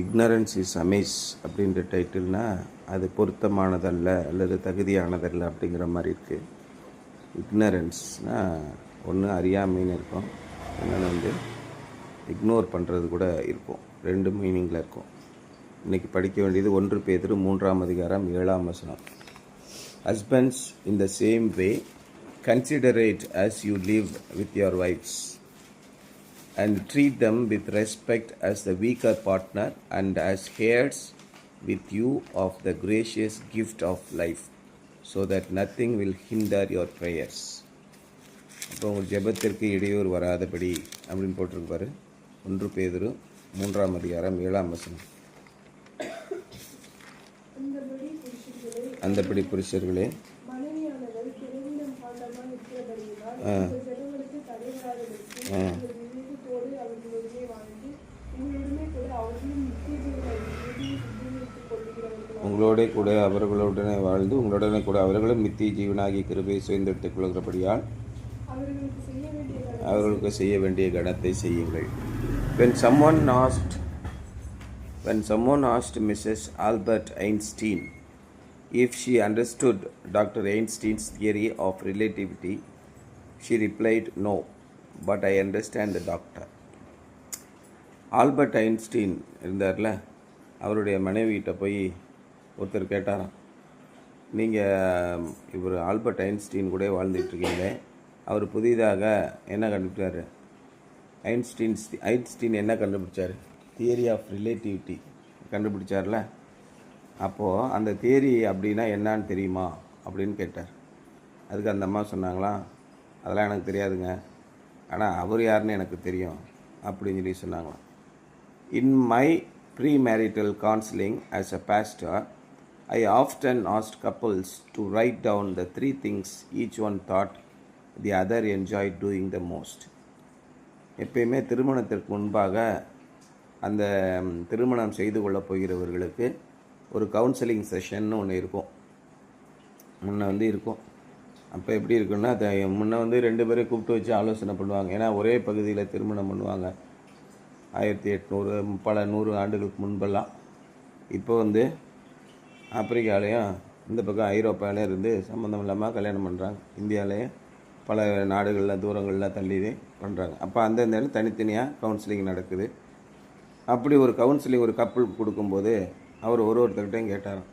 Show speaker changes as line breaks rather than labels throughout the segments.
Ignorance is Amaze அப்படின்ற டைட்டில்னா அது பொருத்தமானதல்ல அல்லது தகுதியானதல்ல அப்படிங்கிற மாதிரி இருக்குது. இக்னரன்ஸ்னால் ஒன்று அறியாமைன்னு இருக்கும், இன்னொன்று இக்னோர் பண்ணுறது கூட இருக்கும். ரெண்டு மீனிங்கில் இருக்கும். இன்றைக்கி படிக்க வேண்டியது 1 பேதுரு 3ஆம் அதிகாரம் 7ஆம் வசனம். Husbands in the same way considerate as you live with your wives and treat them with respect as the weaker partner and as heirs with you of the gracious gift of life, so that nothing will hinder your prayers. அப்போ உங்கள் ஜெபத்திற்கு இடையூறு வராதபடி அப்படின்னு போட்டிருப்பாரு. 1 பேதுரு 3ஆம் அதிகாரம் 7ஆம் வசனம். அந்தபடி புருஷர்களே உங்களோட கூட அவர்களுடனே வாழ்ந்து உங்களுடனே கூட அவர்களும் நித்திய ஜீவனாகிய கிருபையை சுதந்திரத்துக் கொள்கிறபடியால் அவர்களுக்கு செய்ய வேண்டிய கணத்தை செய்யுங்கள். When someone asked Mrs. Albert Einstein if she understood Dr. Einstein's theory of relativity, she replied, "No, but I understand the doctor." Albert Einstein இருந்தார்ல, அவருடைய மனைவிகிட்ட போய் ஒருத்தர் கேட்டாராம், நீங்கள் இவர் ஆல்பர்ட் ஐன்ஸ்டீன் கூட வாழ்ந்துட்டுருக்கீங்களே, அவர் புதிதாக என்ன கண்டுபிடிச்சார்? ஐன்ஸ்டீன் என்ன கண்டுபிடிச்சார்? தியரி ஆஃப் ரிலேட்டிவிட்டி கண்டுபிடிச்சார்ல. அப்போது அந்த தியரி அப்படின்னா என்னான்னு தெரியுமா அப்படின்னு கேட்டார். அதுக்கு அந்த அம்மா சொன்னாங்களாம், அதெல்லாம் எனக்கு தெரியாதுங்க, ஆனால் அவர் யாருன்னு எனக்கு தெரியும் அப்படின்னு சொல்லி சொன்னாங்களாம். In my premarital counseling as a pastor, I often asked couples to write down the 3 things each one thought the other enjoyed doing the most. எப்பயுமே திருமணத்திற்கு முன்பாக அந்த திருமணம் செய்து கொள்ளப் போகிறவர்களுக்கு ஒரு கவுன்சிலிங் செஷன்னு ஒன்று இருக்கும். இருக்கும். அப்போ எப்படி இருக்குன்னா, முன்ன 2 பேரை கூப்பிட்டு வச்சு ஆலோசனை பண்ணுவாங்க. ஏன்னா ஒரே பகுதியில் திருமணம் பண்ணுவாங்க. 1800 பல 100 ஆண்டுகளுக்கு முன்பெல்லாம். இப்போ ஆப்பிரிக்காலேயும் இந்த பக்கம் ஐரோப்பாவிலையும் இருந்து சம்மந்தம் இல்லாமல் கல்யாணம் பண்ணுறாங்க. இந்தியாவிலேயே பல நாடுகளில் தூரங்களில் தள்ளி பண்ணுறாங்க. அப்போ அந்த நேரம் தனித்தனியாக கவுன்சிலிங் நடக்குது. அப்படி ஒரு கவுன்சிலிங் ஒரு கப்பல் கொடுக்கும்போது அவர் ஒருத்தர்கிட்டையும் கேட்டாராம்,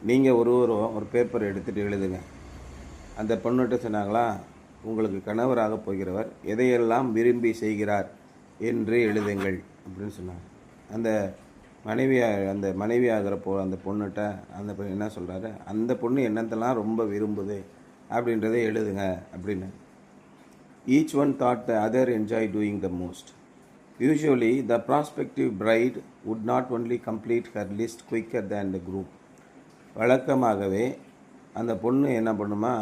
நீங்கள் ஒரு பேப்பர் எடுத்துகிட்டு எழுதுங்க. அந்த பொண்ணுகிட்ட சொன்னாங்களா, உங்களுக்கு கணவராக போகிறவர் எதையெல்லாம் விரும்பி செய்கிறார் என்று எழுதுங்கள் அப்படின்னு சொன்னாங்க. அந்த மனைவியாகிறப்போ அந்த பொண்ணுகிட்ட அந்த என்ன சொல்கிறாரு, அந்த பொண்ணு என்னத்தெல்லாம் ரொம்ப விரும்புது அப்படின்றத எழுதுங்க அப்படின்னு. Each one thought the other enjoy doing the most. Usually the prospective bride would not only complete her list quicker than the group. வழக்கமாகவே அந்த பொண்ணு என்ன பண்ணுமா,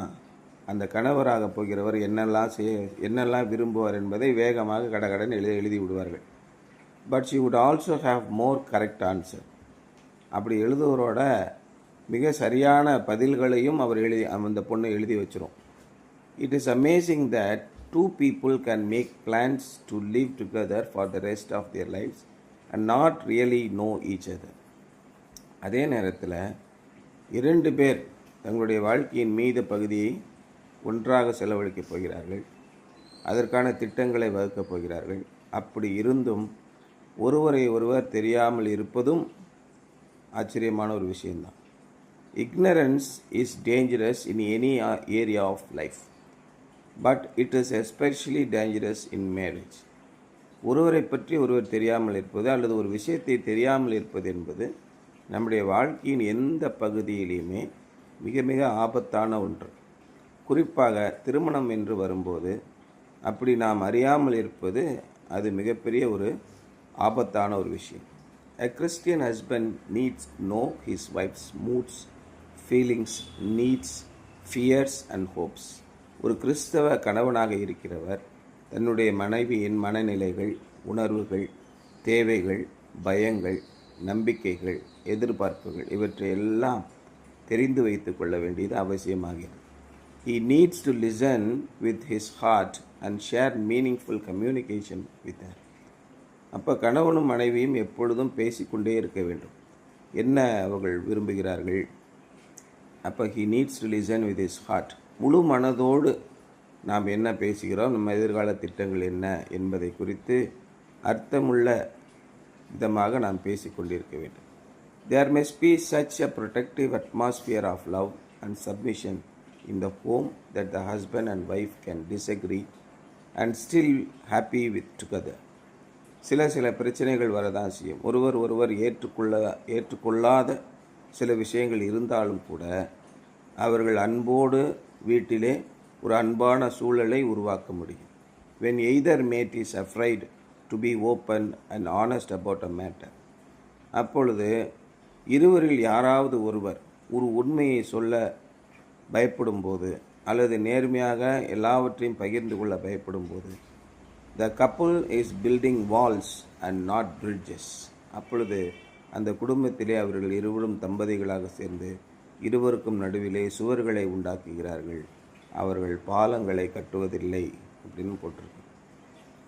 அந்த கணவராக போகிறவர் என்னெல்லாம் விரும்புவார் என்பதை வேகமாக கடகடன் எழுதி விடுவார்கள். But she would also have more correct answer. அப்படி எழுதுவரோட மிக சரியான பதில்களையும் அந்த பொண்ணு எழுதி வச்சிரும். It is amazing that 2 people can make plans to live together for the rest of their lifes and not really know each other. அதே நேரத்தில் 2 பேர் தங்களுடைய வாழ்க்கையின் மீத பகுதியை ஒன்றாக செலவழிக்கப் போகிறார்கள், அதற்கான திட்டங்களை வகுக்கப் போகிறார்கள். அப்படி இருந்தும் ஒருவரை ஒருவர் தெரியாமல் இருப்பதும் ஆச்சரியமான ஒரு விஷயம்தான். Ignorance is dangerous in any area of life, but it is especially dangerous in marriage. ஒருவரை பற்றி ஒருவர் தெரியாமல் இருப்பது அல்லது ஒரு விஷயத்தை தெரியாமல் இருப்பது என்பது நம்முடைய வாழ்க்கையின் எந்த பகுதியிலையுமே மிக மிக ஆபத்தான ஒன்று. குறிப்பாக திருமணம் என்று வரும்போது அப்படி நாம் அறியாமல் இருப்பது அது மிகப்பெரிய ஒரு ஆபத்தான ஒரு விஷயம். A Christian husband needs to know his wife's moods, feelings, needs, fears and hopes. ஒரு கிறிஸ்தவ கணவனாக இருக்கிறவர் தன்னுடைய மனைவியின் மனநிலைகள், உணர்வுகள், தேவைகள், பயங்கள், நம்பிக்கைகள், எதிர்பார்ப்புகள் இவற்றையெல்லாம் தெரிந்து வைத்து கொள்ள வேண்டியது அவசியமாகிறது. He needs to listen with his heart and share meaningful communication with her. அப்போ கணவனும் மனைவியும் எப்பொழுதும் பேசிக்கொண்டே இருக்க வேண்டும். என்ன அவர்கள் விரும்புகிறார்கள்? அப்போ he needs to listen with his heart. முழு மனதோடு நாம் என்ன பேசுகிறோம், நம்ம எதிர்கால திட்டங்கள் என்ன என்பதை குறித்து அர்த்தமுள்ள விதமாக நாம் பேசிக்கொண்டிருக்க வேண்டும். There must be such a protective atmosphere of love and submission in the home that the husband and wife can disagree and still happy with together. சில பிரச்சனைகள் வரதான் செய்யும். ஒருவர் ஏற்றுக்கொள்ளாத சில விஷயங்கள் இருந்தாலும் கூட அவர்கள் அன்போடு வீட்டிலே ஒரு அன்பான சூழலை உருவாக்க முடியும். When either mate is afraid to be open and honest about a matter, அப்பொழுது இருவரில் யாராவது ஒருவர் ஒரு உண்மையை சொல்ல பயப்படும் போது அல்லது நேர்மையாக எல்லாவற்றையும் பகிர்ந்து கொள்ள பயப்படும் போது the couple is building walls and not bridges. அப்பொழுது அந்த குடும்பத்திலே அவர்கள் இருவரும் தம்பதிகளாக சேர்ந்து இருவருக்கும் நடுவிலே சுவர்களை உண்டாக்குகிறார்கள், அவர்கள் பாலங்களை கட்டுவதில்லை அப்படின்னு போட்டிருக்கு.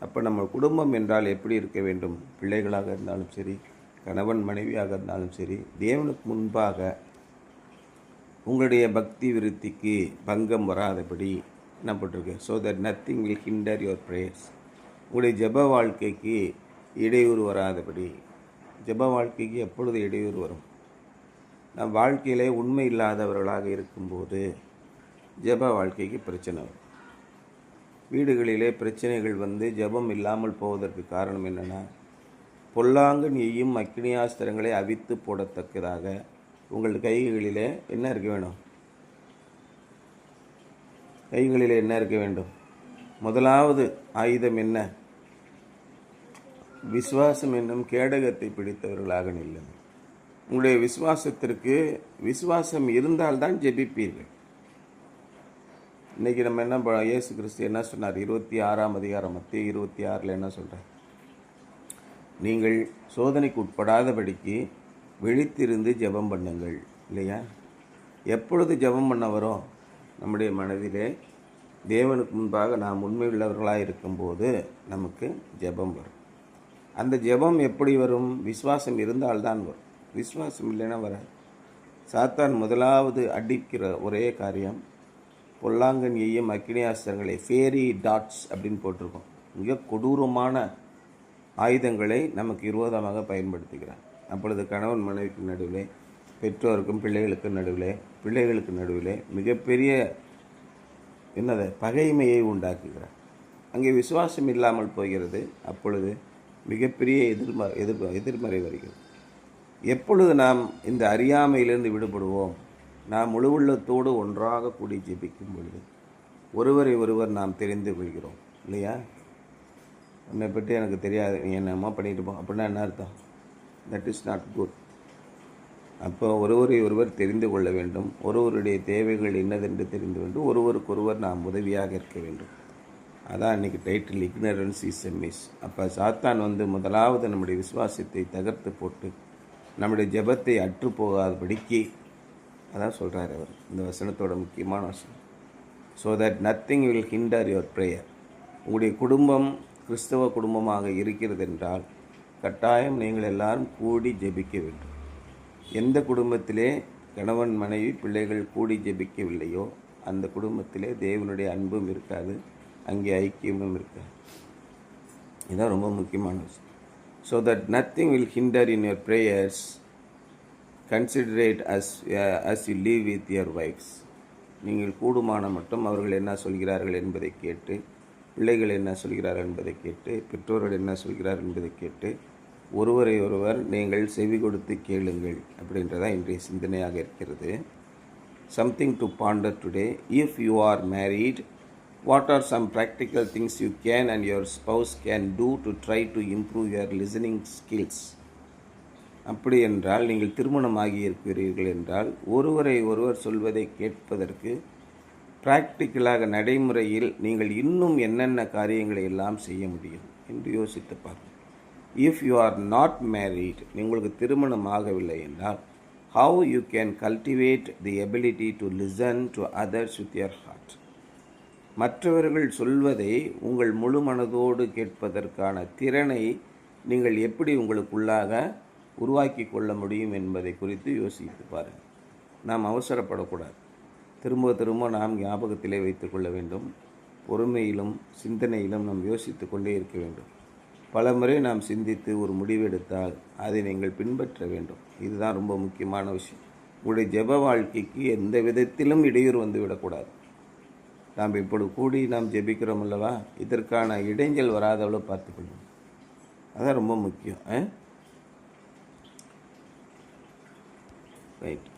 அப்போ நம்ம குடும்பம் என்றால் எப்படி இருக்க வேண்டும்? பிள்ளைகளாக இருந்தாலும் சரி, கணவன் மனைவியாக இருந்தாலும் சரி, தேவனுக்கு முன்பாக உங்களுடைய பக்தி விருத்திக்கு பங்கம் வராதபடி என்ன போட்டிருக்கு? So that nothing will hinder your prayers. உங்களுடைய ஜெப வாழ்க்கைக்கு இடையூறு வராதபடி. ஜெப வாழ்க்கைக்கு எப்பொழுது இடையூறு வரும்? நம் வாழ்க்கையிலே உண்மை இல்லாதவர்களாக இருக்கும்போது ஜெப வாழ்க்கைக்கு பிரச்சனை வரும். வீடுகளிலே பிரச்சனைகள் வந்து ஜெபம் இல்லாமல் போவதற்கு காரணம் என்னென்னா, பொல்லாங்கன் எய்யும் அக்கினியாஸ்திரங்களை அவித்து போடத்தக்கதாக உங்கள் கைகளிலே என்ன இருக்க வேணும்? கைகளிலே என்ன இருக்க வேண்டும்? முதலாவது ஆயுதம் என்ன? விசுவாசம் என்னும் கேடகத்தை பிடித்தவர்களாக நில்லுங்கள். உங்களுடைய விசுவாசத்திற்கு விசுவாசம் இருந்தால்தான் ஜெபிப்பீர்கள். இன்றைக்கி நம்ம என்ன இயேசு கிறிஸ்து என்ன சொன்னார்? 26ஆம் அதிகாரம் மத்திய 26 என்ன சொல்கிறார்? நீங்கள் சோதனைக்கு உட்படாதபடிக்கு விழித்திருந்து ஜெபம் பண்ணுங்கள். இல்லையா? எப்பொழுது ஜெபம் பண்ண வரும்? நம்முடைய மனதிலே தேவனுக்கு முன்பாக நாம் உண்மையுள்ளவர்களாக இருக்கும்போது நமக்கு ஜெபம் வரும். அந்த ஜெபம் எப்படி வரும்? விசுவாசம் இருந்தால்தான் வரும். விசுவாசம் இல்லைன்னா வராது. சாத்தான் முதலாவது அடிக்கிற ஒரே காரியம், பொல்லாங்கன் எய்யும் அக்கினியாஸ்திரங்களை, ஃபேரி டாட்ஸ் அப்படின்னு போட்டிருக்கோம். மிக கொடூரமான ஆயுதங்களை நமக்கு விரோதமாக பயன்படுத்துகிறான். அப்பொழுது கணவன் மனைவிக்கு நடுவிலே, பெற்றோருக்கும் பிள்ளைகளுக்கு நடுவிலே மிகப்பெரிய பகைமையை உண்டாக்குகிறார். அங்கே விசுவாசம் இல்லாமல் போகிறது. அப்பொழுது மிகப்பெரிய எதிர்மறை வருகிறது. எப்பொழுது நாம் இந்த அறியாமையிலிருந்து விடுபடுவோம்? நாம் முழு உள்ளத்தோடு ஒன்றாக கூடி ஜெபிக்கும் பொழுது ஒருவர் நாம் தெரிந்து கொள்கிறோம். இல்லையா? உன்னை பற்றி எனக்கு தெரியாது, நீ என்னம்மா பண்ணிட்டு போ அப்படின்னா என்ன அர்த்தம்? That is not good. அப்போ ஒருவர் தெரிந்து கொள்ள வேண்டும். ஒருவருடைய தேவைகள் என்னதென்று தெரிந்து வேண்டும். ஒருவருக்கொருவர் நாம் உதவியாக இருக்க வேண்டும். அதான் இன்றைக்கி title, ignorance is a miss. அப்போ சாத்தான் முதலாவது நம்முடைய விசுவாசத்தை தகர்த்து போட்டு நம்முடைய ஜெபத்தை அற்று போகாதபடிக்கு அதான் சொல்கிறார் அவர். இந்த வசனத்தோட முக்கியமான வசனம், so that nothing will hinder your prayer. உங்களுடைய குடும்பம் கிறிஸ்தவ குடும்பமாக இருக்கிறது என்றால் கட்டாயம் நீங்கள் எல்லாரும் கூடி ஜெபிக்க வேண்டும். எந்த குடும்பத்திலே கணவன் மனைவி பிள்ளைகள் கூடி ஜெபிக்கவில்லையோ அந்த குடும்பத்திலே தேவனுடைய அன்பும் இருக்காது, அங்கே ஐக்கியமும் இருக்காது. இதுதான் ரொம்ப முக்கியமான விஷயம். So that nothing will hinder in your prayers, consider it as you live with your wives. நீங்கள் கூடுமான மட்டும் அவர்கள் என்ன சொல்கிறார்கள் என்பதை கேட்டு, பிள்ளைகள் என்ன சொல்கிறார்கள் என்பதை கேட்டு, பெற்றோர்கள் என்ன சொல்கிறார்கள் என்பதை கேட்டு, ஒருவர் நீங்கள் செவி கொடுத்து கேளுங்கள் அப்படின்றதான் இன்றைய சிந்தனையாக இருக்கிறது. Something to ponder today. If you are married, what are some practical things you can and your spouse can do to try to improve your listening skills? அப்படி என்றால் நீங்கள் திருமணமாகி இருக்கிறீர்கள் என்றால் ஒருவர் சொல்வதை கேட்பதற்கு பிராக்டிக்கலாக நடைமுறையில் நீங்கள் இன்னும் என்னென்ன காரியங்களை எல்லாம் செய்ய முடியும் என்று யோசித்து பாருங்கள். If you are not married, உங்களுக்கு திருமணம் ஆகவில்லை என்றால் how you can cultivate the ability to listen to others with your heart. மற்றவர்கள் சொல்வதை உங்கள் முழு மனதோடு கேட்பதற்கான திறனை நீங்கள் எப்படி உங்களுக்குள்ளாக உருவாக்கி கொள்ள முடியும் என்பதை குறித்து யோசித்து பாருங்கள். நாம் அவசரப்படக்கூடாது. திரும்ப திரும்ப நாம் ஞாபகத்திலே வைத்து கொள்ள வேண்டும். பொறுமையிலும் சிந்தனையிலும் நாம் யோசித்து கொண்டே இருக்க வேண்டும். பல முறை நாம் சிந்தித்து ஒரு முடிவெடுத்தால் அதை நீங்கள் பின்பற்ற வேண்டும். இதுதான் ரொம்ப முக்கியமான விஷயம். உங்களுடைய ஜெப வாழ்க்கைக்கு எந்த விதத்திலும் இடையூறு வந்துவிடக்கூடாது. நாம் இப்பொழுது கூடி நாம் ஜெபிக்கிறோம் அல்லவா, இதற்கான இடைஞ்சல் வராதவளோ பார்த்துக்கொள்ளும். அதான் ரொம்ப முக்கியம். ரைட்.